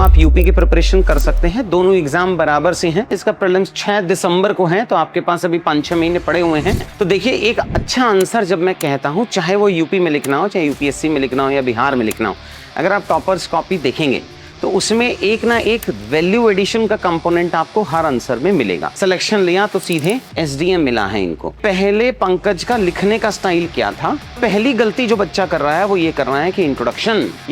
आप यूपी की प्रिपरेशन कर सकते हैं। दोनों एग्जाम बराबर से हैं। इसका प्रीलिम्स 6 दिसंबर को है, तो आपके पास अभी 5-6 महीने पड़े हुए हैं। तो देखिए, एक अच्छा आंसर जब मैं कहता हूं, चाहे वो यूपी में लिखना हो, चाहे यूपीएससी में लिखना हो या बिहार में लिखना हो, अगर आप टॉपर्स कॉपी देखेंगे तो उसमें एक ना एक वैल्यू एडिशन का कंपोनेंट आपको हर आंसर में मिलेगा। सिलेक्शन लिया तो सीधे एसडीएम मिला है इनको। पहले पंकज का लिखने का स्टाइल क्या था? पहली गलती जो बच्चा कर रहा है वो ये कर रहा है कि ये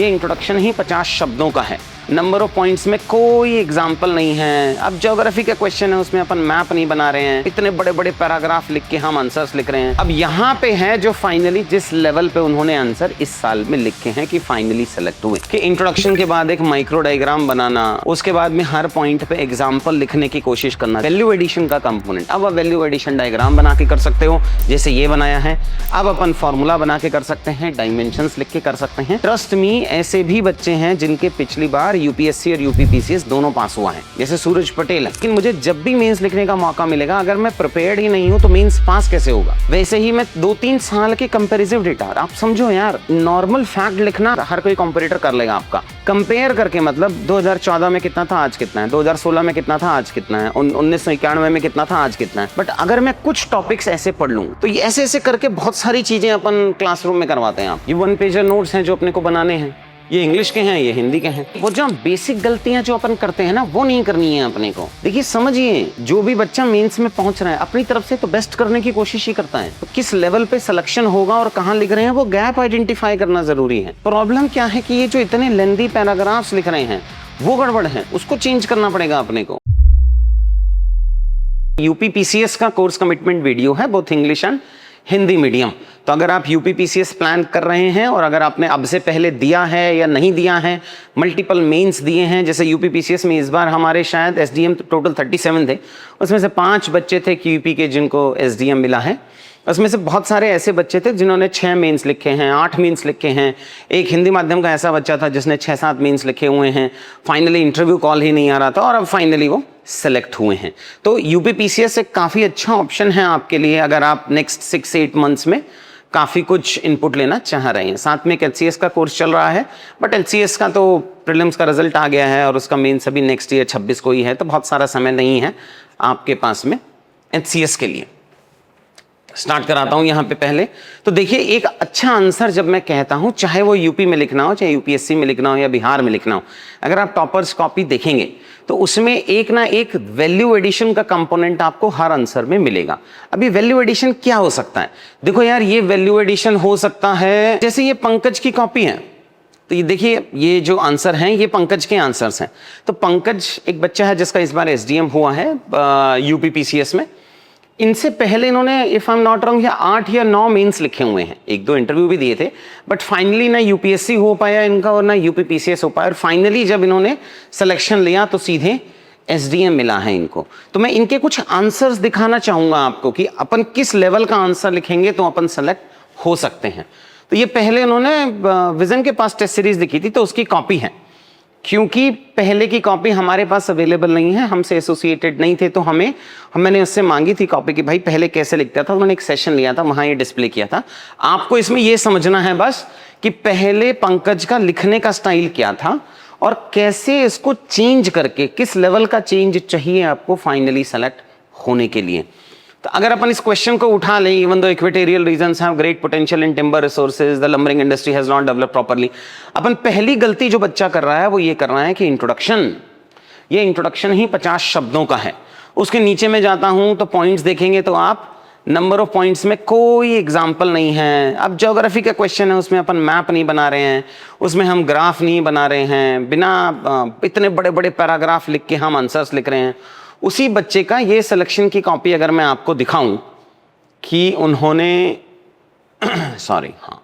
इंट्रोडक्शन ही 50 शब्दों का है। नंबर ऑफ पॉइंट्स में कोई एग्जाम्पल नहीं है। अब ज्योग्राफी का क्वेश्चन है, उसमें अपन मैप नहीं बना रहे हैं, इतने बड़े बड़े पैराग्राफ लिख के हम आंसर्स लिख रहे हैं। अब यहाँ पे है जो फाइनली जिस लेवल पे उन्होंने आंसर इस साल में लिखे हैं कि फाइनली सेलेक्ट हुए, कि इंट्रोडक्शन के बाद एक माइक्रो डायग्राम बनाना, उसके बाद में हर पॉइंट पे एग्जाम्पल लिखने की कोशिश करना, वैल्यू एडिशन का कंपोनेंट। अब आप वैल्यू एडिशन डायग्राम बना के कर सकते हो, जैसे ये बनाया है। अब अपन फॉर्मूला बना के कर सकते हैं, डायमेंशंस लिख के कर सकते हैं। ट्रस्ट मी, ऐसे भी बच्चे हैं जिनके पिछली बार यूपीएससी और यूपीपीसीएस दोनों पास हुआ है, जैसे सूरज पटेल। लेकिन मुझे जब भी मेंस लिखने का मौका मिलेगा, अगर मैं प्रिपेयर्ड ही नहीं हूं तो मेंस पास कैसे होगा? वैसे ही मैं 2-3 साल के कंपैरिजन डेटा, आप समझो यार, नॉर्मल फैक्ट लिखना हर कोई कंपैरेटर कर लेगा आपका। कंपेयर करके मतलब 2014 में कितना था, आज कितना है, 2016 में कितना था, आज कितना है, 1991 में कितना था, आज कितना है। बट अगर मैं कुछ टॉपिक्स ऐसे पढ़ लूं तो ये ऐसे ऐसे करके बहुत सारी चीजें अपन क्लासरूम में करवाते हैं। आप ये 1 पेजर नोट्स हैं जो अपने को बनाने हैं, ये इंग्लिश के हैं, ये हिंदी के हैं। वो जो बेसिक गलतियां जो अपन करते हैं ना, वो नहीं करनी है अपने को। देखिए, समझिए, जो भी बच्चा मेंस में पहुंच रहा है अपनी तरफ से तो बेस्ट करने की कोशिश ही करता है। तो किस लेवल पे सिलेक्शन होगा और कहां लिख रहे हैं, वो गैप आइडेंटिफाई करना जरूरी है। प्रॉब्लम क्या है कि ये जो इतने लेंथी पैराग्राफ्स लिख रहे हैं वो गड़बड़ है, उसको चेंज करना पड़ेगा अपने को। यूपीपीसीएस का कोर्स कमिटमेंट वीडियो है, both English and Hindi medium. तो अगर आप यूपीपीसीएस प्लान कर रहे हैं और अगर आपने अब से पहले दिया है या नहीं दिया है, मल्टीपल मेंस दिए हैं, जैसे यूपीपीसीएस में इस बार हमारे शायद एसडीएम टोटल 37 थे, उसमें से 5 बच्चे थे क्यूपी के जिनको एसडीएम मिला है। उसमें से बहुत सारे ऐसे बच्चे थे जिन्होंने 6 मेंस लिखे हैं, 8 मेंस लिखे हैं। एक हिंदी माध्यम का ऐसा बच्चा था जिसने 6-7 मेंस लिखे हुए हैं। फाइनली इंटरव्यू कॉल ही नहीं आ रहा था और अब फाइनली वो सेलेक्ट हुए हैं। तो यूपीपीसीएस एक काफ़ी अच्छा ऑप्शन है आपके लिए अगर आप नेक्स्ट 6-8 मंथ्स में काफ़ी कुछ इनपुट लेना चाह रहे हैं। साथ में एक एचसीएस का कोर्स चल रहा है, बट एचसीएस का तो प्रीलिम्स का रिजल्ट आ गया है और उसका मेंस अभी नेक्स्ट ईयर 26 को ही है, तो बहुत सारा समय नहीं है आपके पास में एचसीएस के लिए। स्टार्ट कराता हूं यहां पे पहले। तो देखिए, एक अच्छा आंसर जब मैं कहता हूं, चाहे वो यूपी में लिखना हो, चाहे यूपीएससी में लिखना हो या बिहार में लिखना हो, अगर आप टॉपर्स कॉपी देखेंगे तो उसमें एक ना एक वैल्यू एडिशन का कंपोनेंट आपको हर आंसर में मिलेगा। अभी वैल्यू एडिशन क्या हो सकता है? देखो यार, ये वैल्यू एडिशन हो सकता है, जैसे ये पंकज की कॉपी है, तो ये देखिए, ये जो आंसर हैं ये पंकज के आंसर्स हैं। तो पंकज एक बच्चा है जिसका इस बार एसडीएम हुआ है यूपीपीसीएस में। इनसे पहले इन्होंने, if I am not wrong, 8 या 9 मेंस लिखे हुए हैं, 1-2 इंटरव्यू भी दिए थे, बट फाइनली ना यूपीएससी हो पाया इनका और ना यूपीपीसीएस हो पाया। और फाइनली जब इन्होंने सिलेक्शन लिया तो सीधे एसडीएम मिला है इनको। तो मैं इनके कुछ आंसर्स दिखाना चाहूंगा आपको कि अपन किस लेवल का आंसर लिखेंगे तो अपन सेलेक्ट हो सकते हैं। तो ये पहले उन्होंने विजन के पास टेस्ट सीरीज लिखी थी, तो उसकी कॉपी है। क्योंकि पहले की कॉपी हमारे पास अवेलेबल नहीं है, हमसे एसोसिएटेड नहीं थे, तो मैंने उससे मांगी थी कॉपी कि भाई पहले कैसे लिखता था। उन्होंने एक सेशन लिया था, वहाँ ये डिस्प्ले किया था। आपको इसमें ये समझना है बस कि पहले पंकज का लिखने का स्टाइल क्या था और कैसे इसको चेंज करके, किस लेवल का चेंज चाहिए आपको फाइनली सेलेक्ट होने के लिए। तो अगर अपन इस क्वेश्चन को उठा लें, even though equatorial regions have great potential in timber resources, the lumbering industry has not developed properly. अपन पहली गलती जो बच्चा कर रहा है वो ये कर रहा है कि ये इंट्रोडक्शन ही 50 शब्दों का है। उसके नीचे में जाता हूं तो पॉइंट्स देखेंगे तो आप नंबर ऑफ पॉइंट्स में कोई एग्जाम्पल नहीं है। अब ज्योग्राफी का क्वेश्चन है, उसमें अपन मैप नहीं बना रहे हैं, उसमें हम ग्राफ नहीं बना रहे हैं, बिना इतने बड़े बड़े पैराग्राफ लिख के हम आंसर्स लिख रहे हैं। उसी बच्चे का ये सिलेक्शन की कॉपी अगर मैं आपको दिखाऊं कि उन्होंने हाँ,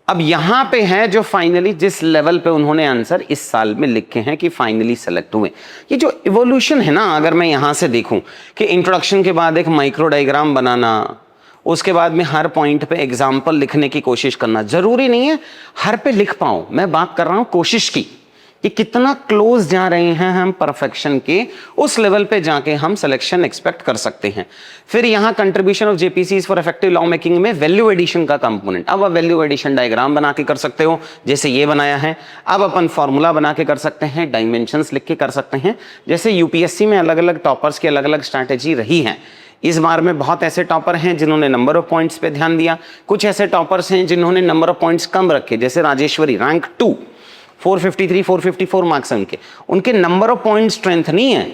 अब यहां पे है जो फाइनली जिस लेवल पे उन्होंने आंसर इस साल में लिखे हैं कि फाइनली सेलेक्ट हुए। ये जो इवोल्यूशन है ना, अगर मैं यहां से देखूं कि इंट्रोडक्शन के बाद एक माइक्रो डायग्राम बनाना, उसके बाद में हर पॉइंट पे एग्जाम्पल लिखने की कोशिश करना, जरूरी नहीं है हर पे लिख पाऊं, मैं बात कर रहा हूं कोशिश की कि कितना क्लोज जा रहे हैं हम परफेक्शन के, उस लेवल पे जाके हम सिलेक्शन एक्सपेक्ट कर सकते हैं। फिर यहाँ contribution of JPC for effective law making में वैल्यू एडिशन का कंपोनेंट। अब आप वैल्यू एडिशन डायग्राम बना के कर सकते हो, जैसे ये बनाया है। अब अपन फॉर्मूला बना के कर सकते हैं, डायमेंशंस लिख के कर सकते हैं। जैसे यूपीएससी में अलग अलग टॉपर्स की अलग अलग स्ट्रैटेजी रही है। इस बार में बहुत ऐसे टॉपर हैं जिन्होंने नंबर ऑफ पॉइंट्स पे ध्यान दिया, कुछ ऐसे टॉपर्स हैं जिन्होंने नंबर ऑफ पॉइंट्स कम रखे, जैसे राजेश्वरी रैंक 2, 453 454 मार्क्स हैं उनके नंबर ऑफ पॉइंट स्ट्रेंथ नहीं है,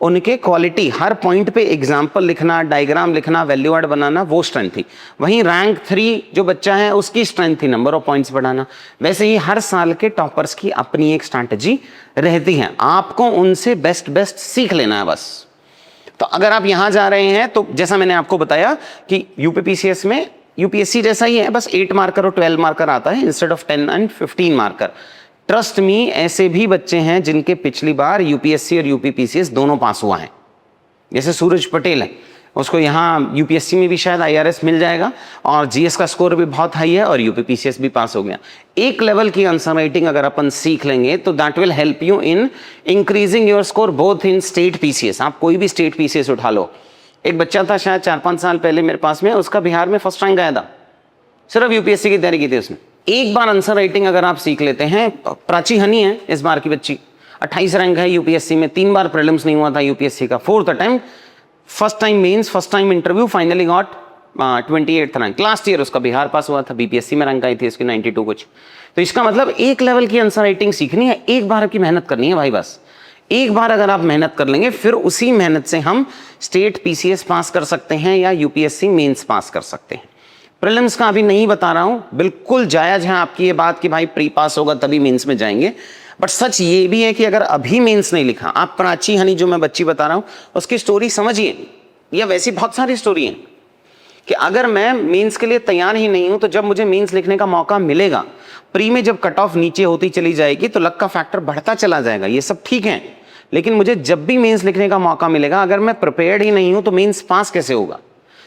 उनके क्वालिटी, हर पॉइंट पे एग्जाम्पल लिखना, डायग्राम लिखना, वैल्यू एड बनाना, वो स्ट्रेंथ थी। वहीं रैंक 3 जो बच्चा है उसकी स्ट्रेंथ थी नंबर ऑफ पॉइंट्स बढ़ाना। वैसे ही हर साल के टॉपर्स की अपनी एक स्ट्रैटेजी रहती है, आपको उनसे बेस्ट सीख लेना है बस। तो अगर आप यहां जा रहे हैं तो जैसा मैंने आपको बताया कि यूपीपीसीएस में यूपीएससी जैसा ही है, बस 8 मार्कर और 12 मार्कर आता है instead of 10 and 15 marker. Trust me, ऐसे भी बच्चे हैं जिनके पिछली बार यूपीएससी और यूपीपीसीएस दोनों पास हुआ है। जैसे सूरज पटेल है, उसको यहाँ यूपीएससी में भी शायद आईआरएस मिल जाएगा और जीएस का स्कोर भी बहुत हाई है और यूपीपीसीएस भी पास हो गया। एक लेवल की आंसर राइटिंग अगर अपन सीख लेंगे तो that will help you in increasing your score both in state PCS. आप कोई भी स्टेट पीसीएस उठा लो। एक बच्चा था शायद 4-5 साल पहले मेरे पास में, उसका बिहार में फर्स्ट रैंक आया था, सिर्फ यूपीएससी की तैयारी की थी उसने। एक बार आंसर राइटिंग अगर आप सीख लेते हैं, प्राची हनी है इस बार की बच्ची, 28 रैंक है यूपीएससी में, 3 बार प्रीलिम्स नहीं हुआ था यूपीएससी का, 4th attempt, first time mains, first time interview, finally got 28th rank. Last year उसका बिहार पास हुआ था, बीपीएससी में रैंक आई थी उसकी 92 कुछ। तो इसका मतलब एक लेवल की आंसर राइटिंग सीखनी है, एक बार की मेहनत करनी है भाई बस। एक बार अगर आप मेहनत कर लेंगे, फिर उसी मेहनत से हम स्टेट पीसीएस पास कर सकते हैं या यूपीएससी मेंस पास कर सकते हैं। प्रीलिम्स का अभी नहीं बता रहा हूं, बिल्कुल जायज है आपकी ये बात कि भाई प्री पास होगा तभी मेंस में जाएंगे, बट सच ये भी है कि अगर अभी मेंस नहीं लिखा, आप प्राची हनी जो मैं बच्ची बता रहा हूं उसकी स्टोरी समझिए, या वैसी बहुत सारी स्टोरी है कि अगर मैं मेंस के लिए तैयार ही नहीं हूं तो जब मुझे मेंस लिखने का मौका मिलेगा, प्री में जब कट ऑफ नीचे होती चली जाएगी तो लक का फैक्टर बढ़ता चला जाएगा, ये सब ठीक है, लेकिन मुझे जब भी मेंस लिखने का मौका मिलेगा, अगर मैं प्रिपेयर्ड ही नहीं हूं तो मेंस पास कैसे होगा?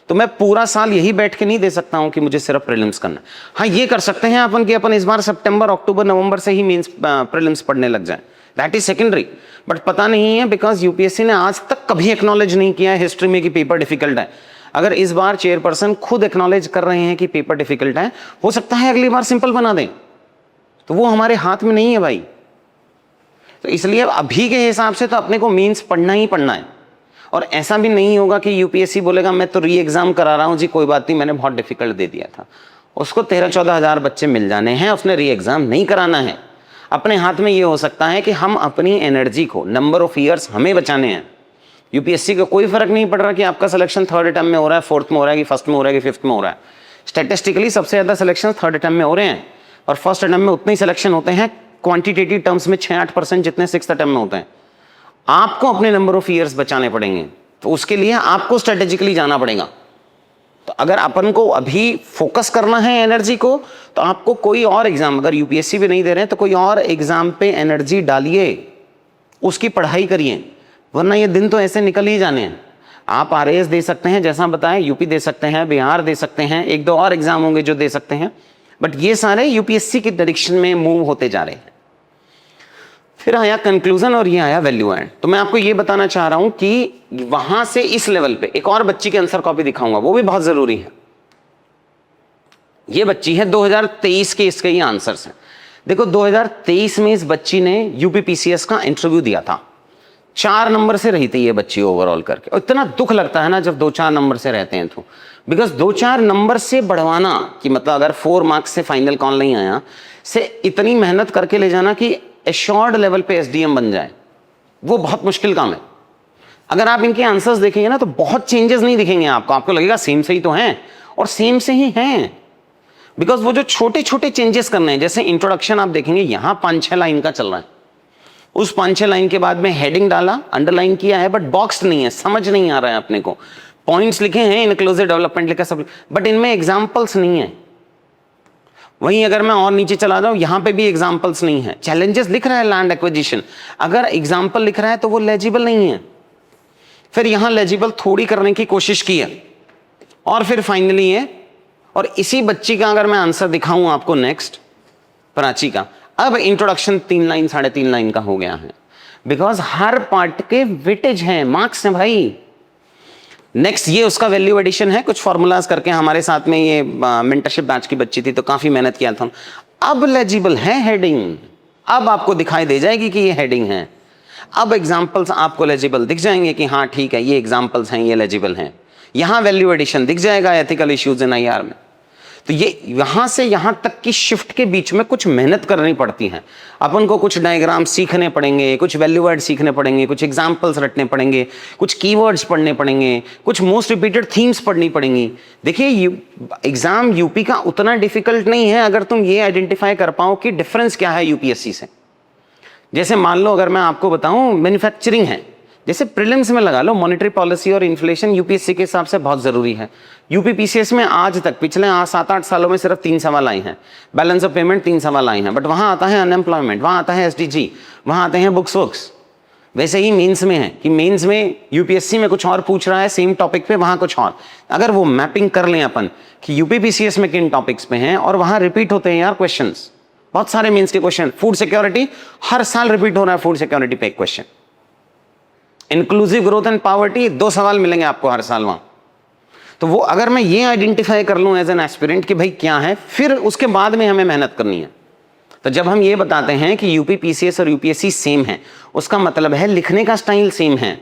तो मैं पूरा साल यही बैठ के नहीं दे सकता हूं कि मुझे सिर्फ प्रीलिम्स करना। हाँ, ये कर सकते हैं अपन कि अपन इस बार सितंबर, अक्टूबर, नवंबर से ही मेंस प्रीलिम्स पढ़ने लग जाए, दैट इज सेकेंडरी। बट पता नहीं है, बिकॉज यूपीएससी ने आज तक कभी एक्नॉलेज नहीं किया है हिस्ट्री में कि पेपर डिफिकल्ट है। अगर इस बार चेयरपर्सन खुद एक्नॉलेज कर रहे हैं कि पेपर डिफिकल्ट है, हो सकता है अगली बार सिंपल बना दें, तो वो हमारे हाथ में नहीं है भाई। तो इसलिए अभी के हिसाब से तो अपने को मेंस पढ़ना ही पढ़ना है। और ऐसा भी नहीं होगा कि यूपीएससी बोलेगा मैं तो री एग्जाम करा रहा हूं जी, कोई बात नहीं, मैंने बहुत डिफिकल्ट दे दिया था। उसको 13-14 हज़ार बच्चे मिल जाने हैं, उसने री एग्जाम नहीं कराना है। अपने हाथ में ये हो सकता है कि हम अपनी एनर्जी को, नंबर ऑफ ईयर्स हमें बचाने हैं। यूपीएससी का कोई फर्क नहीं पड़ रहा कि आपका सिलेक्शन 3rd अटेम्प्ट में हो रहा है, 4th में हो रहा है कि 1st में हो रहा है कि 5th में हो रहा है। स्टैटिस्टिकली सबसे ज्यादा सिलेक्शन 3rd अटेम्प्ट में हो रहे हैं और 1st अटेम्प्ट में उतने ही सिलेक्शन होते हैं, क्वांटिटेटिव टर्म्स में 6-8% जितने 6th अटेम्प्ट में होते हैं। आपको अपने नंबर ऑफ ईयर्स बचाने पड़ेंगे, तो उसके लिए आपको स्ट्रेटेजिकली जाना पड़ेगा। तो अगर अपन को अभी फोकस करना है एनर्जी को, तो आपको कोई और एग्जाम, अगर यूपीएससी भी नहीं दे रहे हैं तो कोई और एग्जाम पे एनर्जी डालिए, उसकी पढ़ाई करिए, वरना ये दिन तो ऐसे निकल ही जाने हैं। आप आरएएस दे सकते हैं, जैसा बताएं, यूपी दे सकते हैं, बिहार दे सकते हैं, 1-2 और एग्जाम होंगे जो दे सकते हैं, बट ये सारे यूपीएससी की डायरेक्शन में मूव होते जा रहे हैं। फिर आया कंक्लूजन और ये आया वैल्यू एड। तो मैं आपको ये बताना चाह रहा हूं कि वहां से इस लेवल पे एक और बच्ची के आंसर कॉपी दिखाऊंगा, वो भी बहुत जरूरी है। ये बच्ची है 2023 के, इसके ये आंसर्स हैं। देखो 2023 में इस बच्ची ने यूपीपीसीएस का इंटरव्यू दिया था, 4 नंबर से रही थी ये बच्ची ओवरऑल करके। और इतना दुख लगता है ना जब 2-4 नंबर से रहते हैं, तो बिकॉज 2-4 नंबर से बढ़वाना कि मतलब अगर 4 मार्क्स से फाइनल कॉल नहीं आया, से इतनी मेहनत करके ले जाना कि एश्योर्ड लेवल पे एसडीएम बन जाए, वो बहुत मुश्किल काम है। अगर आप इनके आंसर्स देखेंगे ना तो बहुत चेंजेस नहीं दिखेंगे आपको लगेगा सेम से ही तो हैं, और सेम से ही हैं, बिकॉज वो जो छोटे छोटे चेंजेस करने हैं, जैसे इंट्रोडक्शन आप देखेंगे यहां 5-6 लाइन का चल रहा है, उस 5-6 लाइन के बाद में हेडिंग डाला, अंडरलाइन किया है, बट बॉक्स नहीं है, समझ नहीं आ रहा है अपने को। पॉइंट्स लिखे हैं, इनक्लूसिव डेवलपमेंट लिखा सब, बट इनमें एग्जाम्पल्स नहीं है। वहीं अगर मैं और नीचे चला जाऊं, यहां पे भी एग्जाम्पल्स नहीं है। चैलेंजेस लिख रहा है लैंड एक्विजिशन, अगर एग्जाम्पल लिख रहा है तो वो लेजिबल नहीं है। फिर यहां लेजिबल थोड़ी करने की कोशिश की है, और फिर फाइनली है। और इसी बच्ची का अगर मैं आंसर दिखाऊं आपको नेक्स्ट, प्राची का, अब इंट्रोडक्शन 3 लाइन 3.5 लाइन का हो गया है, बिकॉज हर पार्ट के वेटेज हैं, मार्क्स हैं भाई। नेक्स्ट ये उसका वैल्यू एडिशन है, कुछ फॉर्मूलाज करके। हमारे साथ में ये मेंटरशिप बैच की बच्ची थी तो काफी मेहनत किया था। अब लेजिबल है हेडिंग, अब आपको दिखाई दे जाएगी कि ये हेडिंग है। अब एग्जाम्पल्स आपको लेजिबल दिख जाएंगे कि हाँ ठीक है ये एग्जाम्पल्स हैं, ये लेजिबल हैं। यहां वैल्यू एडिशन दिख जाएगा, एथिकल इश्यूज इन आईआर में। तो ये यहां से यहां तक की शिफ्ट के बीच में कुछ मेहनत करनी पड़ती है। अपन को कुछ डायग्राम सीखने पड़ेंगे, कुछ वैल्यू वर्ड सीखने पड़ेंगे, कुछ एग्जाम्पल्स रटने पड़ेंगे, कुछ कीवर्ड्स पढ़ने पड़ेंगे, कुछ मोस्ट रिपीटेड थीम्स पढ़नी पड़ेंगी। देखिए एग्जाम यूपी का उतना डिफिकल्ट नहीं है अगर तुम ये आइडेंटिफाई कर पाओ कि डिफरेंस क्या है यूपीएससी से। जैसे मान लो अगर मैं आपको बताऊं मैन्युफैक्चरिंग है, जैसे प्रीलिम्स में लगा लो मॉनेटरी पॉलिसी और इन्फ्लेशन यूपीएससी के हिसाब से बहुत जरूरी है। यूपीपीसीएस में आज तक पिछले 7-8 सालों में सिर्फ 3 सवाल आए हैं, बैलेंस ऑफ पेमेंट 3 सवाल आए हैं, बट वहां आता है अनएम्प्लॉयमेंट, वहां आता है एसडीजी, वहां आते हैं बुक्स वुक्स। वैसे ही मेंस में है कि मेंस में यूपीएससी में कुछ और पूछ रहा है सेम टॉपिक पे, वहां कुछ और। अगर वो मैपिंग कर लें अपन कि यूपीपीसीएस में किन टॉपिक्स पे हैं और वहां रिपीट होते हैं यार क्वेश्चंस, बहुत सारे मेंस के क्वेश्चन। फूड सिक्योरिटी हर साल रिपीट हो रहा है, फूड सिक्योरिटी पे एक question. Inclusive growth and poverty 2 सवाल मिलेंगे आपको हर साल वहां। तो वो अगर मैं ये आइडेंटिफाई कर लूं एज एन एस्पिरेंट कि भाई क्या है, फिर उसके बाद में हमें मेहनत करनी है। तो जब हम ये बताते हैं कि यूपी पीसीएस और यूपीएससी सेम है, उसका मतलब है लिखने का स्टाइल सेम है।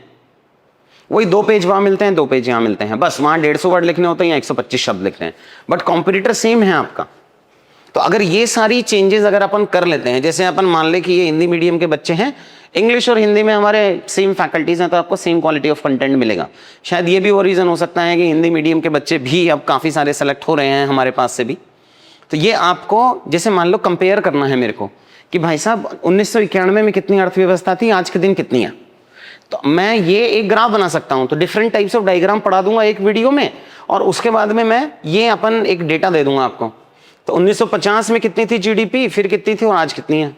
वही 2 पेज वहां मिलते हैं, 2 पेज यहां मिलते हैं, बस वहां 150 वर्ड लिखने होते हैं या 125 शब्द लिखते हैं, बट कॉम्पिटिटर सेम है आपका। तो अगर ये सारी चेंजेस अगर अपन कर लेते हैं, जैसे अपन मान ले कि ये हिंदी मीडियम के बच्चे हैं, इंग्लिश और हिंदी में हमारे सेम फैकल्टीज हैं, तो आपको सेम क्वालिटी ऑफ कंटेंट मिलेगा। शायद ये भी वो रीज़न हो सकता है कि हिंदी मीडियम के बच्चे भी अब काफ़ी सारे सेलेक्ट हो रहे हैं हमारे पास से भी। तो ये आपको जैसे मान लो कंपेयर करना है मेरे को कि भाई साहब 1991 में कितनी अर्थव्यवस्था थी, आज के दिन कितनी है। तो मैं ये एक ग्राफ बना सकता हूँ, तो डिफरेंट टाइप्स ऑफ डायग्राम पढ़ा दूंगा एक वीडियो में, और उसके बाद में मैं ये अपन एक डेटा दे दूंगा आपको। तो 1950 में कितनी थी जीडीपी, फिर कितनी थी और आज कितनी है।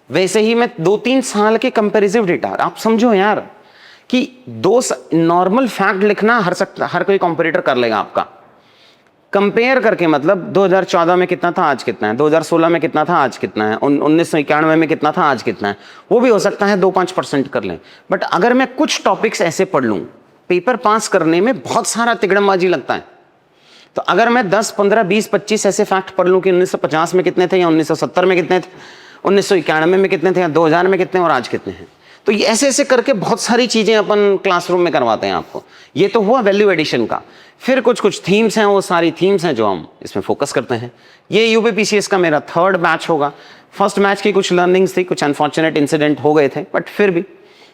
वैसे ही मैं 2-3 साल के कंपैरिजिव डेटा, आप समझो यार कि 2 नॉर्मल फैक्ट लिखना हर कोई कंपैरेटर कर लेगा आपका। कंपेयर करके मतलब 2014 में कितना था आज कितना है, 2016 में कितना था आज कितना है, 1991 में कितना था आज कितना है, वो भी हो सकता है 2-5% कर लें। बट अगर मैं कुछ टॉपिक्स ऐसे पढ़ लूँ, पेपर पास करने में बहुत सारा तिगड़मबाजी लगता है। तो अगर मैं 10, 15, 20, 25 ऐसे फैक्ट पढ़ लूँ कि 1950 में कितने थे या 1970 में कितने थे, 1991 में कितने थे या 2000 में कितने और आज कितने हैं, तो ये ऐसे ऐसे करके बहुत सारी चीज़ें अपन क्लासरूम में करवाते हैं आपको। ये तो हुआ वैल्यू एडिशन का। फिर कुछ थीम्स हैं, वो सारी थीम्स हैं जो हम इसमें फोकस करते हैं। ये यूपीपीसीएस का मेरा 3rd बैच होगा। फर्स्ट बैच की कुछ लर्निंग्स थी, कुछ अनफॉर्चुनेट इंसिडेंट हो गए थे, बट फिर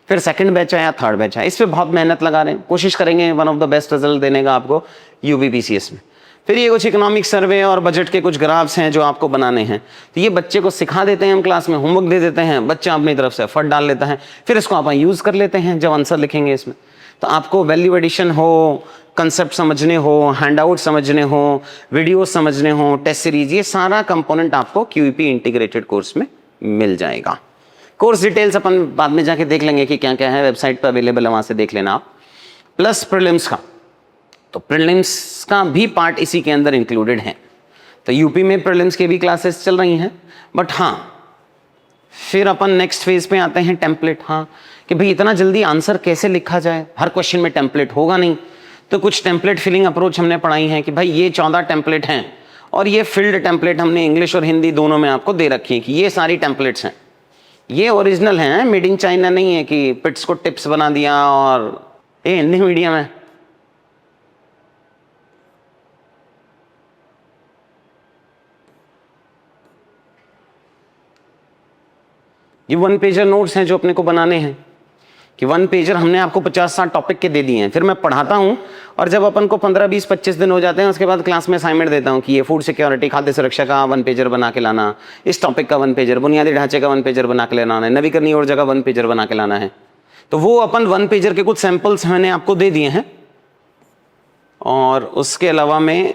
2nd बैच आया, 3rd बैच आया। इस पर बहुत मेहनत लगा रहे हैं, कोशिश करेंगे one of the best result देने का आपको यूपीपीसीएस में। फिर ये कुछ इकोनॉमिक सर्वे और बजट के कुछ ग्राफ्स हैं जो आपको बनाने हैं, तो ये बच्चे को सिखा देते हैं हम क्लास में, होमवर्क दे देते हैं, बच्चा अपनी तरफ से एफर्ट डाल लेता है, फिर इसको आप यूज़ कर लेते हैं जब आंसर लिखेंगे इसमें। तो आपको वैल्यू एडिशन हो, कंसेप्ट समझने हो, हैंडआउट समझने हो, वीडियो समझने हो, टेस्ट सीरीज, ये सारा कंपोनेंट आपको क्यूईपी इंटीग्रेटेड कोर्स में मिल जाएगा। कोर्स डिटेल्स अपन बाद में जाके देख लेंगे कि क्या क्या है, वेबसाइट पर अवेलेबल है, वहाँ से देख लेना आप। प्लस प्रीलिम्स का, तो प्रीलिम्स का भी पार्ट इसी के अंदर इंक्लूडेड है। तो यूपी में प्रीलिम्स के भी क्लासेस चल रही हैं, बट हाँ फिर अपन नेक्स्ट फेज पे आते हैं टेम्पलेट। हाँ कि भाई इतना जल्दी आंसर कैसे लिखा जाए, हर क्वेश्चन में टेम्पलेट होगा नहीं, तो कुछ टेम्पलेट फिलिंग अप्रोच हमने पढ़ाई है कि भाई ये 14 टेम्पलेट हैं और ये फिल्ड टेम्पलेट हमने इंग्लिश और हिंदी दोनों में आपको दे रखी है कि ये सारी टेम्पलेट्स हैं, ये ओरिजिनल हैं, मेड इन चाइना नहीं है कि पिट्स को टिप्स बना दिया और ये हिंदी मीडियम है। ये 1 पेजर नोट्स हैं जो अपने को बनाने हैं कि 1 पेजर हमने आपको 50-60 टॉपिक के दे दिए हैं। फिर मैं पढ़ाता हूँ और जब अपन को 15, 20, 25 दिन हो जाते हैं, उसके बाद क्लास में असाइनमेंट देता हूँ कि ये फूड सिक्योरिटी, खाद्य सुरक्षा का 1 पेजर बना के लाना, इस टॉपिक का 1 पेजर, बुनियादी ढांचे का 1 पेजर बना के लाना है, नवीकरणीय ऊर्जा का 1 पेजर बना के लाना है। तो वो अपन 1 पेजर के कुछ सैंपल्स मैंने आपको दे दिए हैं। और उसके अलावा में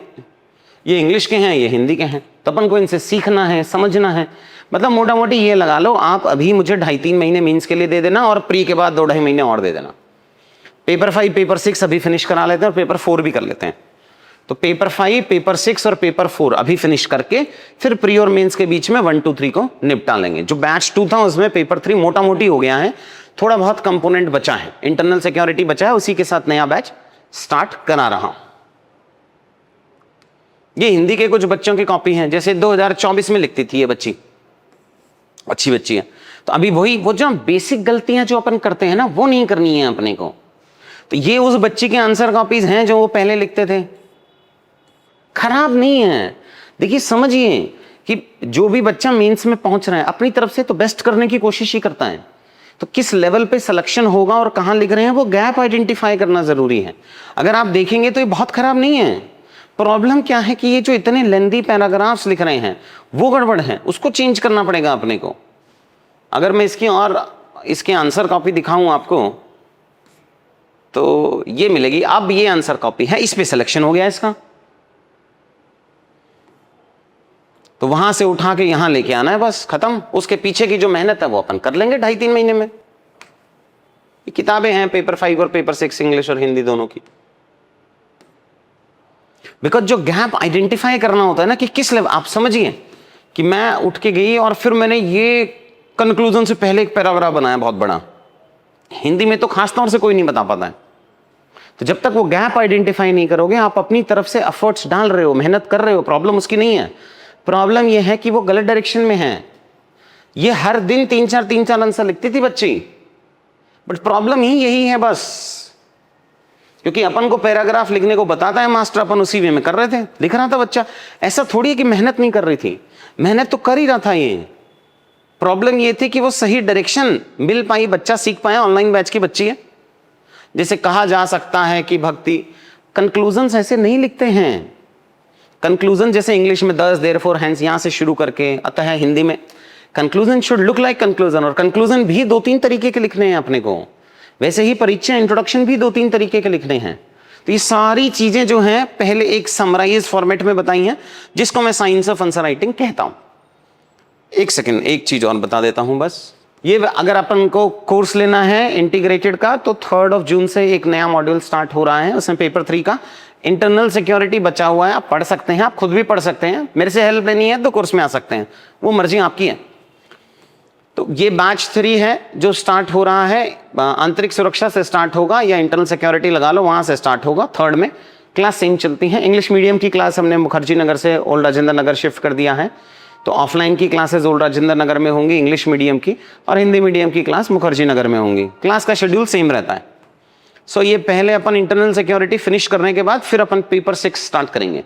ये इंग्लिश के हैं, ये हिंदी के हैं, तो अपन को इनसे सीखना है, समझना है। मतलब मोटा मोटी ये लगा लो आप अभी मुझे 2.5-3 महीने मीन्स के लिए दे देना और प्री के बाद 2-2.5 महीने और दे देना। पेपर 5, पेपर 6 अभी फिनिश करा लेते हैं और पेपर 4 भी कर लेते हैं। तो पेपर 5, पेपर 6 और पेपर 4 अभी फिनिश करके फिर प्री और मेंस के बीच में 1, 2, 3 को निपटा लेंगे। जो बैच 2 था उसमें पेपर 3 मोटा मोटी हो गया है, थोड़ा बहुत कंपोनेंट बचा है, इंटरनल सिक्योरिटी बचा है, उसी के साथ नया बैच स्टार्ट करा रहा हूं। ये हिंदी के कुछ बच्चों की कॉपी है, जैसे 2024 में लिखती थी ये बच्ची, अच्छी बच्ची है। तो अभी वो जो बेसिक गलतियां जो अपन करते हैं ना, वो नहीं करनी है अपने को। तो ये उस बच्ची के आंसर कॉपीज हैं जो वो पहले लिखते थे, खराब नहीं है। देखिए समझिए कि जो भी बच्चा मेंस में पहुंच रहा है अपनी तरफ से तो बेस्ट करने की कोशिश ही करता है। तो किस लेवल पे सिलेक्शन होगा और कहां लिख रहे हैं, वो गैप आइडेंटिफाई करना जरूरी है। अगर आप देखेंगे तो ये बहुत खराब नहीं है। प्रॉब्लम क्या है कि ये जो इतने लेंदी पैराग्राफ्स लिख रहे हैं वो गड़बड़ है, उसको चेंज करना पड़ेगा अपने को। अगर मैं इसके आंसर कॉपी दिखाऊं आपको तो ये मिलेगी। अब ये आंसर कॉपी है, इस पे सिलेक्शन हो गया इसका, तो वहां से उठा के यहां लेके आना है, बस खत्म। उसके पीछे की जो मेहनत है वो अपन कर लेंगे 2.5-3 महीने में। किताबें हैं पेपर 5 और पेपर 6 इंग्लिश और हिंदी दोनों की। बिकॉज जो गैप आइडेंटिफाई करना होता है ना कि किस लेवल, आप समझिए कि मैं उठ के गई और फिर मैंने ये कंक्लूजन से पहले एक पैराग्राफ बनाया बहुत बड़ा, हिंदी में तो खास तौर से कोई नहीं बता पाता है। तो जब तक वो गैप आइडेंटिफाई नहीं करोगे, आप अपनी तरफ से एफर्ट्स डाल रहे हो, मेहनत कर रहे हो, प्रॉब्लम उसकी नहीं है। प्रॉब्लम ये है कि वो गलत डायरेक्शन में है। ये हर दिन 3-4 आंसर लिखती थी बच्ची, बट प्रॉब्लम ही यही है बस, क्योंकि अपन को पैराग्राफ लिखने को बताता है मास्टर, अपन उसी वे में कर रहे थे, लिख रहा था बच्चा। ऐसा थोड़ी है कि मेहनत नहीं कर रही थी, मेहनत तो कर ही रहा था। ये प्रॉब्लम ये थी कि वो सही डायरेक्शन मिल पाई, बच्चा सीख पाया। ऑनलाइन बैच की बच्ची है, जैसे कहा जा सकता है कि भक्ति, कंक्लूजन ऐसे नहीं लिखते हैं। कंक्लूजन जैसे इंग्लिश में दस, देयरफॉर, हेंस, यहां से शुरू करके अतः है हिंदी में conclusion should look like conclusion. और कंक्लूजन भी 2-3 तरीके के लिखने हैं अपने को, वैसे ही परिचय, इंट्रोडक्शन भी 2-3 तरीके के लिखने हैं। तो ये सारी चीजें जो हैं पहले एक समराइज फॉर्मेट में बताई हैं, जिसको मैं साइंस ऑफ आंसर राइटिंग कहता हूं। एक सेकेंड, एक चीज और बता देता हूं बस। ये अगर अपन को कोर्स लेना है इंटीग्रेटेड का, तो 3 जून से एक नया मॉड्यूल स्टार्ट हो रहा है। उसमें पेपर 3 का इंटरनल सिक्योरिटी बचा हुआ है, आप पढ़ सकते हैं, आप खुद भी पढ़ सकते हैं। मेरे से हेल्प लेनी है तो कोर्स में आ सकते हैं, वो मर्जी आपकी है। तो ये बैच 3 है जो स्टार्ट हो रहा है, आंतरिक सुरक्षा से स्टार्ट होगा, या इंटरनल सिक्योरिटी लगा लो, वहां से स्टार्ट होगा। 3rd में क्लास सेम चलती है। इंग्लिश मीडियम की क्लास हमने मुखर्जी नगर से ओल्ड राजेंद्र नगर शिफ्ट कर दिया है, तो ऑफलाइन की क्लासेस ओल्ड राजेंद्र नगर में होंगी इंग्लिश मीडियम की, और हिंदी मीडियम की क्लास मुखर्जी नगर में होंगी। क्लास का शेड्यूल सेम रहता है। सो ये पहले अपन इंटरनल सिक्योरिटी फिनिश करने के बाद फिर अपन पेपर 6 स्टार्ट करेंगे,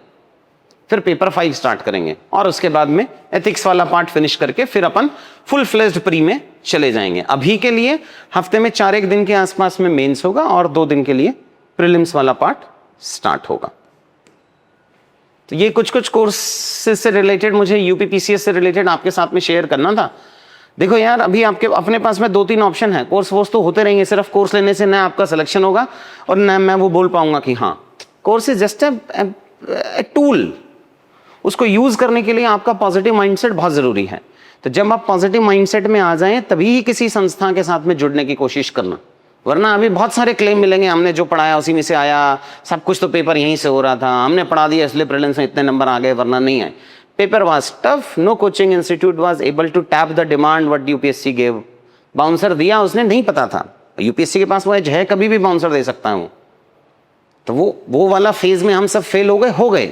फिर पेपर 5 स्टार्ट करेंगे, और उसके बाद में एथिक्स वाला पार्ट फिनिश करके फिर अपन फुल फ्लेज्ड प्री में चले जाएंगे। अभी के लिए हफ्ते में 4-1 दिन के आसपास में मेंस होगा और 2 दिन के लिए प्रीलिम्स वाला पार्ट स्टार्ट होगा। तो ये कुछ कोर्सेज से रिलेटेड, मुझे यूपीपीसीएस से रिलेटेड आपके साथ में शेयर करना था। देखो यार, अभी आपके अपने पास में 2-3 ऑप्शन है। कोर्स वोर्स तो होते रहेंगे, सिर्फ कोर्स लेने से ना आपका सिलेक्शन होगा और ना मैं वो बोल पाऊंगा कि हाँ, course is just a tool. उसको यूज करने के लिए आपका पॉजिटिव माइंडसेट बहुत जरूरी है। तो जब आप पॉजिटिव माइंडसेट में आ जाएं तभी किसी संस्था के साथ में जुड़ने की कोशिश करना, वरना अभी बहुत सारे क्लेम मिलेंगे, हमने जो पढ़ाया उसी में से आया, सब कुछ तो पेपर यहीं से हो रहा था, हमने पढ़ा दिया इसलिए प्रीलिम्स में इतने नंबर आ गए, वरना नहीं आए। Paper was tough, no coaching institute was able to tap the demand what UPSC gave. Bouncer दिया उसने, नहीं पता था यूपीएससी के पास वो एज है, कभी भी बाउंसर दे सकता है वो। तो वो वाला फेज में हम सब फेल हो गए।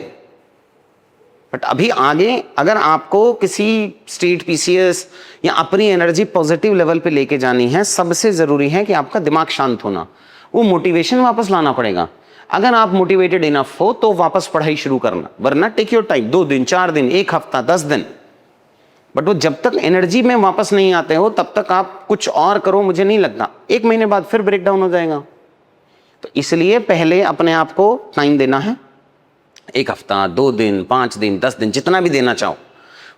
बट अभी आगे अगर आपको किसी स्टेट पीसीएस या अपनी एनर्जी पॉजिटिव लेवल पे लेके जानी है, सबसे जरूरी है कि आपका दिमाग शांत होना, वो मोटिवेशन वापस लाना पड़ेगा। अगर आप मोटिवेटेड इनफ हो तो वापस पढ़ाई शुरू करना, वरना टेक योर टाइम, 2 दिन, 4 दिन, 1 हफ्ता, 10 दिन। बट वो जब तक एनर्जी में वापस नहीं आते हो तब तक आप कुछ और करो, मुझे नहीं लगता 1 महीने बाद फिर ब्रेक डाउन हो जाएगा। तो इसलिए पहले अपने आप को टाइम देना है, 1 हफ्ता, 2 दिन, 5 दिन, 10 दिन, जितना भी देना चाहो,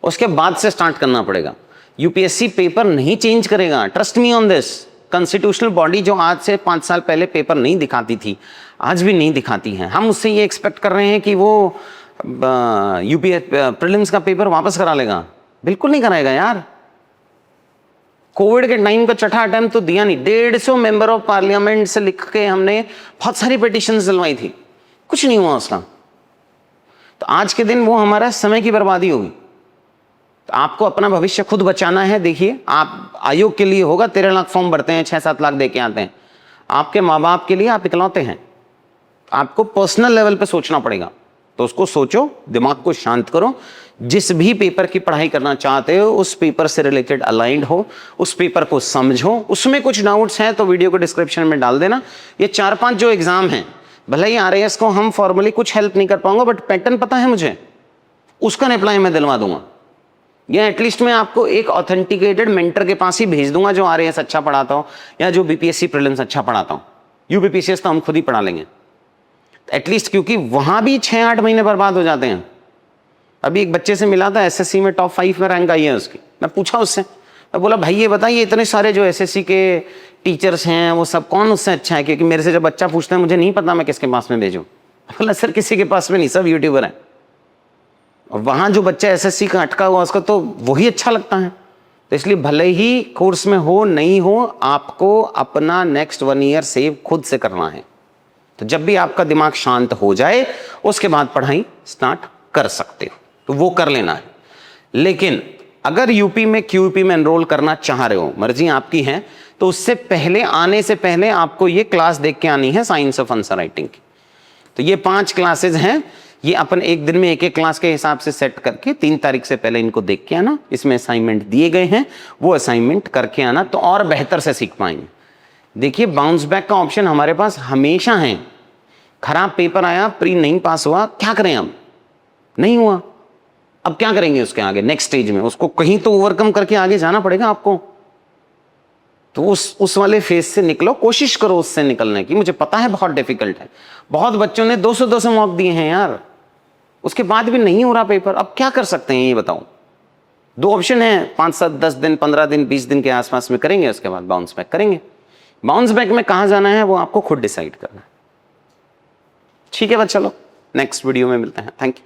उसके बाद से स्टार्ट करना पड़ेगा। यूपीएससी पेपर नहीं चेंज करेगा, trust me on this. Constitutional body जो आज से 5 साल पहले पेपर नहीं दिखाती थी, आज भी नहीं दिखाती है। हम उससे ये एक्सपेक्ट कर रहे हैं कि वो प्रीलिम्स का पेपर वापस करा लेगा, बिल्कुल नहीं कराएगा यार। कोविड के टाइम का छठा अटेम्प्ट तो दिया नहीं, 150 मेंबर ऑफ पार्लियामेंट से लिख के हमने बहुत सारी पिटिशंस दिलवाई थी, कुछ नहीं हुआ उसका। तो आज के दिन वो हमारा समय की बर्बादी होगी। तो आपको अपना भविष्य खुद बचाना है। देखिए, आप आयोग के लिए होगा 13 लाख फॉर्म भरते हैं, 6-7 लाख दे के आते हैं। आपके माँ बाप के लिए आप इकलौते हैं। आपको पर्सनल लेवल पे सोचना पड़ेगा। तो उसको सोचो, दिमाग को शांत करो। जिस भी पेपर की पढ़ाई करना चाहते हो उस पेपर से रिलेटेड अलाइंड हो, उस पेपर को समझो। उसमें कुछ डाउट्स हैं तो वीडियो को डिस्क्रिप्शन में डाल देना। ये 4-5 जो एग्जाम हैं, भले ही RAS को हम फॉर्मली कुछ हेल्प नहीं कर पाऊंगा, बट पैटर्न पता है मुझे, उसका रिप्लाई मैं दिलवा दूंगा। या एटलीस्ट मैं आपको एक ऑथेंटिकेटेड मेंटर के पास ही भेज दूंगा जो RAS अच्छा पढ़ाता हो या जो BPSC प्रीलिम्स अच्छा पढ़ाता हो। UPPCS तो हम खुद ही पढ़ा लेंगे एटलीस्ट, क्योंकि वहां भी 6-8 महीने बर्बाद हो जाते हैं। अभी एक बच्चे से मिला था, SSC में टॉप 5 में रैंक आई है उसकी। मैं पूछा उससे, मैं बोला भाई ये बताइए इतने सारे जो SSC के टीचर्स हैं वो सब कौन उससे अच्छा है? क्योंकि मेरे से जब बच्चा पूछता है मुझे नहीं पता मैं किसके पास में भेजूं। बोला सर किसी के पास में नहीं, सब यूट्यूबर हैं। और वहां जो बच्चा SSC का अटका हुआ उसका तो वही अच्छा लगता है। तो इसलिए भले ही कोर्स में हो नहीं हो, आपको अपना नेक्स्ट 1 ईयर सेव खुद से करना है। तो जब भी आपका दिमाग शांत हो जाए उसके बाद पढ़ाई स्टार्ट कर सकते हो, तो वो कर लेना है। लेकिन अगर यूपी में QUP में एनरोल करना चाह रहे हो, मर्जी आपकी है, तो उससे पहले, आने से पहले आपको ये क्लास देख के आनी है साइंस ऑफ आंसर राइटिंग की। तो ये 5 क्लासेज हैं, ये अपन एक दिन में एक क्लास के हिसाब से सेट करके 3 तारीख से पहले इनको देख के आना। इसमें असाइनमेंट दिए गए हैं, वो असाइनमेंट करके आना, तो और बेहतर से सीख पाएंगे। देखिए, बाउंस बैक का ऑप्शन हमारे पास हमेशा है। खराब पेपर आया, प्री नहीं पास हुआ, क्या करें हम? नहीं हुआ, अब क्या करेंगे उसके आगे? नेक्स्ट स्टेज में उसको कहीं तो ओवरकम करके आगे जाना पड़ेगा आपको। तो उस वाले फेज से निकलो, कोशिश करो उससे निकलने की। मुझे पता है बहुत डिफिकल्ट है, बहुत बच्चों ने 200 मॉक दिए हैं यार, उसके बाद भी नहीं हो रहा पेपर। अब क्या कर सकते हैं ये बताओ? 2 ऑप्शन है, 5-7-10 दिन, 15 दिन, 20 दिन के आसपास में करेंगे, उसके बाद बाउंस बैक करेंगे। बाउंस बैक में कहां जाना है वो आपको खुद डिसाइड करना है। ठीक है बस, चलो नेक्स्ट वीडियो में मिलते हैं। Thank you.